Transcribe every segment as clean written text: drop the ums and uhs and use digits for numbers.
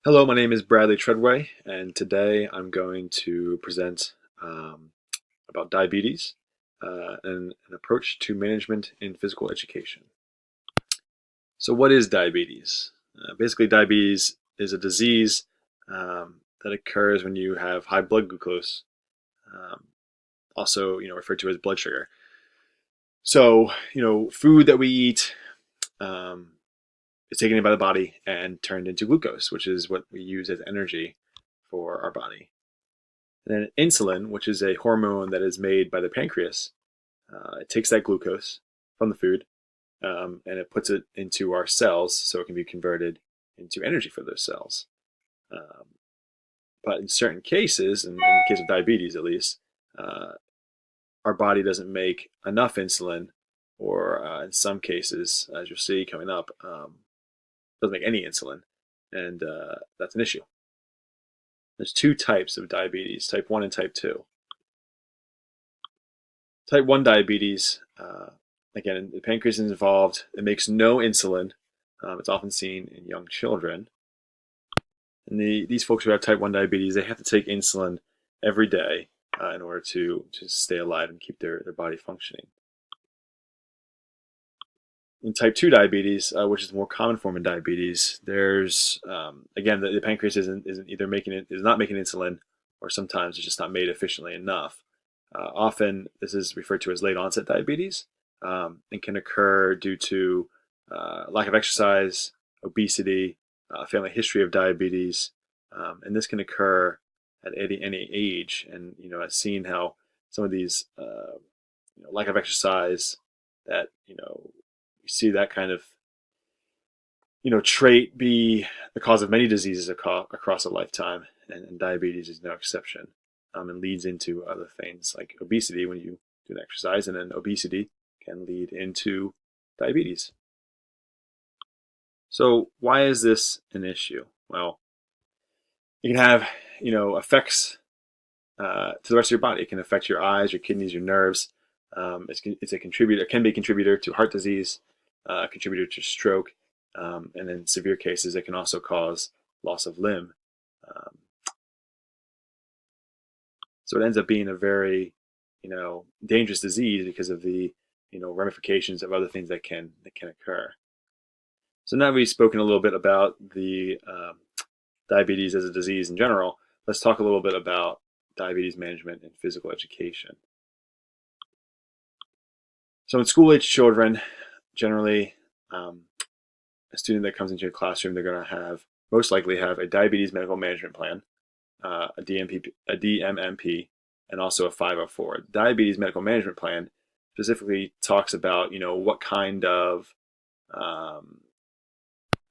Hello, my name is Bradley Treadway, and today I'm going to present um, about diabetes and an approach to management in physical education. So, what is diabetes? Basically, diabetes is a disease that occurs when you have high blood glucose, um, also referred to as blood sugar. So, food that we eat um, is taken in by the body and turned into glucose, which is what we use as energy for our body. And then insulin, which is a hormone that is made by the pancreas, it takes that glucose from the food and it puts it into our cells so it can be converted into energy for those cells. Um, but in certain cases, in the case of diabetes at least, uh, our body doesn't make enough insulin, or in some cases, as you'll see coming up, doesn't make any insulin, and that's an issue. There's two types of diabetes, type 1 and type 2. Type 1 diabetes, again, the pancreas is involved. It makes no insulin. It's often seen in young children. And these folks who have type 1 diabetes, they have to take insulin every day in order to stay alive and keep their body functioning. In type 2 diabetes, which is the more common form of diabetes, there's, again, the pancreas isn't either is not making insulin, or sometimes it's just not made efficiently enough. Often, this is referred to as late onset diabetes and can occur due to lack of exercise, obesity, family history of diabetes, and this can occur at any age. And I've seen how some of these lack of exercise, that you see that kind of trait be the cause of many diseases across a lifetime, and diabetes is no exception, and leads into other things like obesity when you do an exercise, and then obesity can lead into diabetes. So why is this an issue? Well, it can have effects to the rest of your body. It can affect your eyes, your kidneys, your nerves. It's a contributor. It can be a contributor to heart disease, a contributor to stroke, and in severe cases, it can also cause loss of limb. Um, so it ends up being a very, dangerous disease because of the, ramifications of other things that can occur. So now we've spoken a little bit about the diabetes as a disease in general. Let's talk a little bit about diabetes management in physical education. So in school-age children, generally, a student that comes into your classroom, they're going to most likely have a diabetes medical management plan, a DMMP, and also a 504. Diabetes medical management plan specifically talks about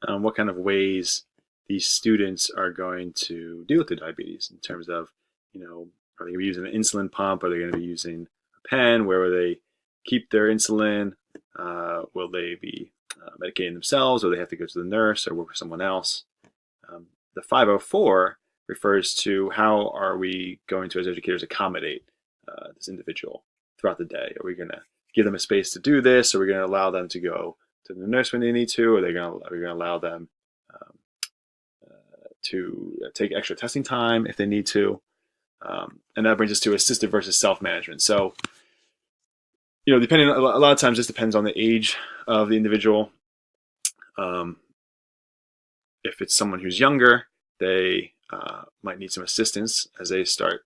um, what kind of ways these students are going to deal with the diabetes, in terms of are they going to be using an insulin pump? Are they going to be using a pen? Where will they keep their insulin? Will they be medicating themselves, or they have to go to the nurse or work with someone else? The 504 refers to how are we going to, as educators, accommodate this individual throughout the day. Are we going to give them a space to do this? Are we going to allow them to go to the nurse when they need to? Are we going to allow them to take extra testing time if they need to? And that brings us to assisted versus self-management. So, depending, a lot of times this depends on the age of the individual. If it's someone who's younger, they might need some assistance as they start,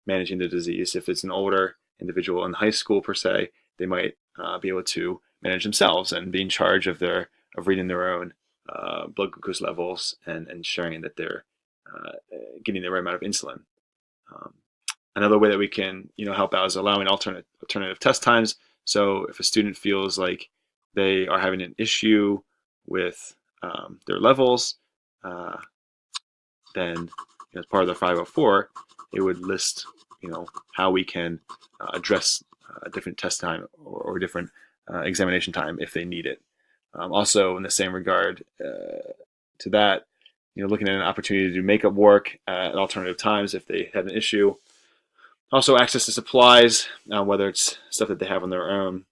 managing the disease. If it's an older individual in high school per se, they might be able to manage themselves and be in charge of reading their own blood glucose levels and ensuring that they're getting the right amount of insulin. Another way that we can, help out is allowing alternative test times. So if a student feels like they are having an issue with their levels, then as part of the 504, it would list, how we can address a different test time or different examination time if they need it. Also, in the same regard to that, looking at an opportunity to do makeup work at alternative times if they had an issue. Also, access to supplies, whether it's stuff that they have on their own,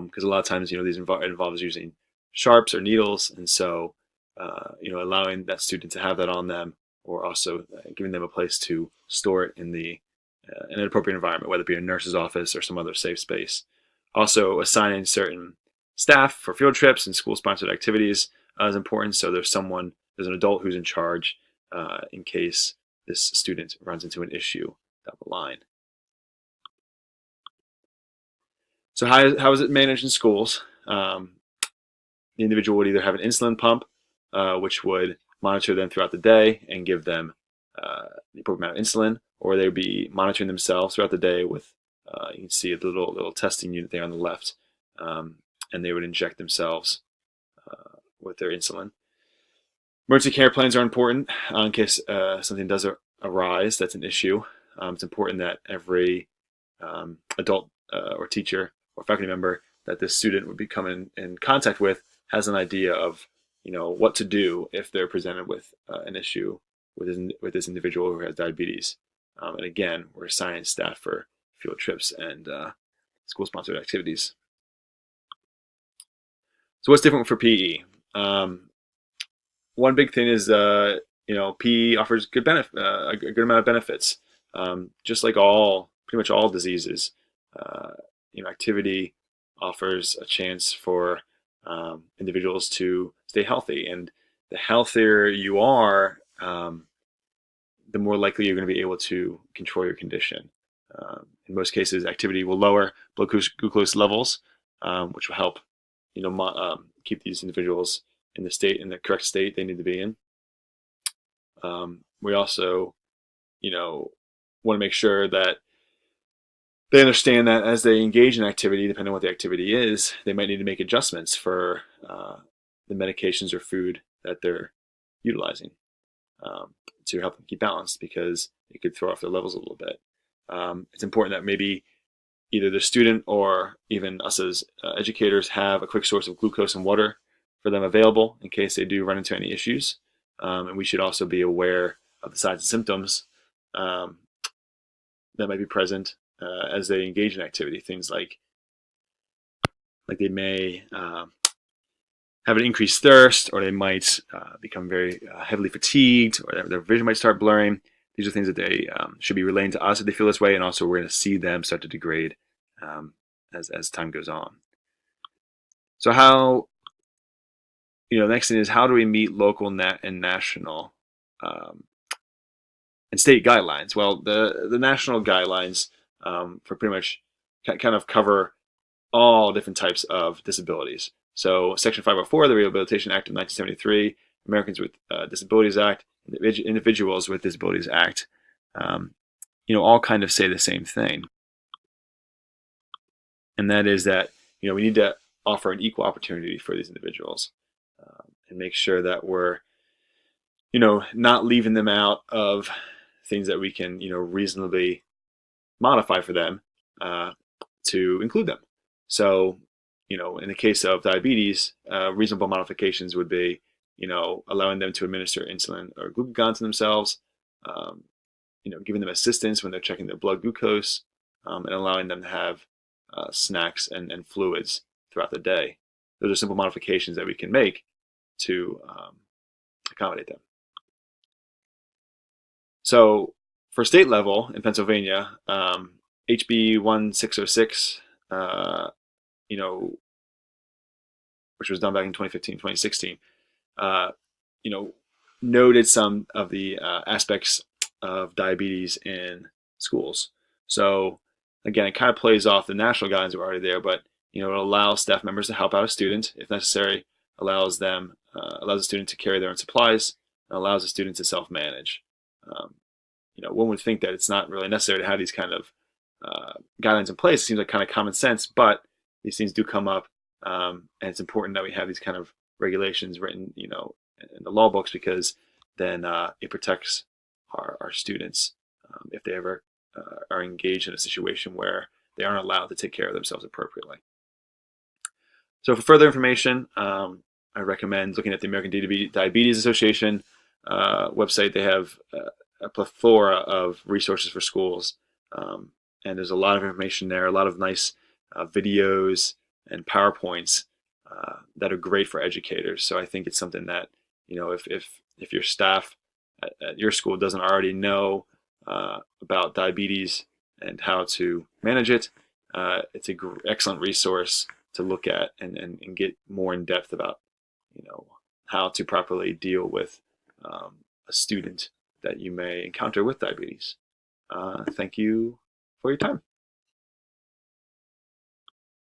because a lot of times, these involves using sharps or needles, and so allowing that student to have that on them, or also giving them a place to store it in an appropriate environment, whether it be a nurse's office or some other safe space. Also, assigning certain staff for field trips and school-sponsored activities is important. So there's an adult who's in charge in case this student runs into an issue down the line. So how is it managed in schools? The individual would either have an insulin pump, which would monitor them throughout the day and give them the appropriate amount of insulin, or they would be monitoring themselves throughout the day with, you can see a little testing unit there on the left, and they would inject themselves with their insulin. Emergency care plans are important in case something does arise that's an issue. It's important that every adult or teacher or faculty member that this student would be coming in contact with has an idea of what to do if they're presented with an issue with this individual who has diabetes. And again, we're assigning staff for field trips and school-sponsored activities. So what's different for PE? One big thing is PE offers a good amount of benefits. Just like pretty much all diseases, activity offers a chance for individuals to stay healthy, and the healthier you are, the more likely you're going to be able to control your condition. In most cases, activity will lower blood glucose levels, which will help keep these individuals in the correct state they need to be in. We also want to make sure that they understand that as they engage in activity, depending on what the activity is, they might need to make adjustments for the medications or food that they're utilizing to help them keep balanced, because it could throw off their levels a little bit. It's important that maybe either the student or even us as educators have a quick source of glucose and water for them available in case they do run into any issues. And we should also be aware of the signs and symptoms that might be present as they engage in activity. Things like they may have an increased thirst, or they might become very heavily fatigued, or their vision might start blurring. These are things that they should be relaying to us if they feel this way, and also we're going to see them start to degrade as time goes on. So how, the next thing is, how do we meet local and national and state guidelines? Well, the national guidelines for pretty much kind of cover all different types of disabilities. So Section 504 of the Rehabilitation Act of 1973, Americans with Disabilities Act, Individuals with Disabilities Act, all kind of say the same thing. And that is that, we need to offer an equal opportunity for these individuals and make sure that we're, not leaving them out of things that we can, reasonably modify for them to include them. So, in the case of diabetes, reasonable modifications would be, allowing them to administer insulin or glucagon to themselves, giving them assistance when they're checking their blood glucose, and allowing them to have snacks and fluids throughout the day. Those are simple modifications that we can make to accommodate them. So for state level in Pennsylvania, HB 1606, which was done back in 2015, 2016, noted some of the aspects of diabetes in schools. So again, it kind of plays off the national guidelines that were already there, but it allows staff members to help out a student if necessary, allows the student to carry their own supplies, and allows the student to self-manage. One would think that it's not really necessary to have these kind of guidelines in place. It seems like kind of common sense, but these things do come up, and it's important that we have these kind of regulations written, in the law books, because then it protects our students if they ever are engaged in a situation where they aren't allowed to take care of themselves appropriately. So for further information, I recommend looking at the American Diabetes Association website. They have a plethora of resources for schools, and there's a lot of information there, a lot of nice videos and PowerPoints that are great for educators. So I think it's something that if your staff at your school doesn't already know about diabetes and how to manage it, it's an excellent resource to look at and get more in depth about, how to properly deal with a student that you may encounter with diabetes. Thank you for your time.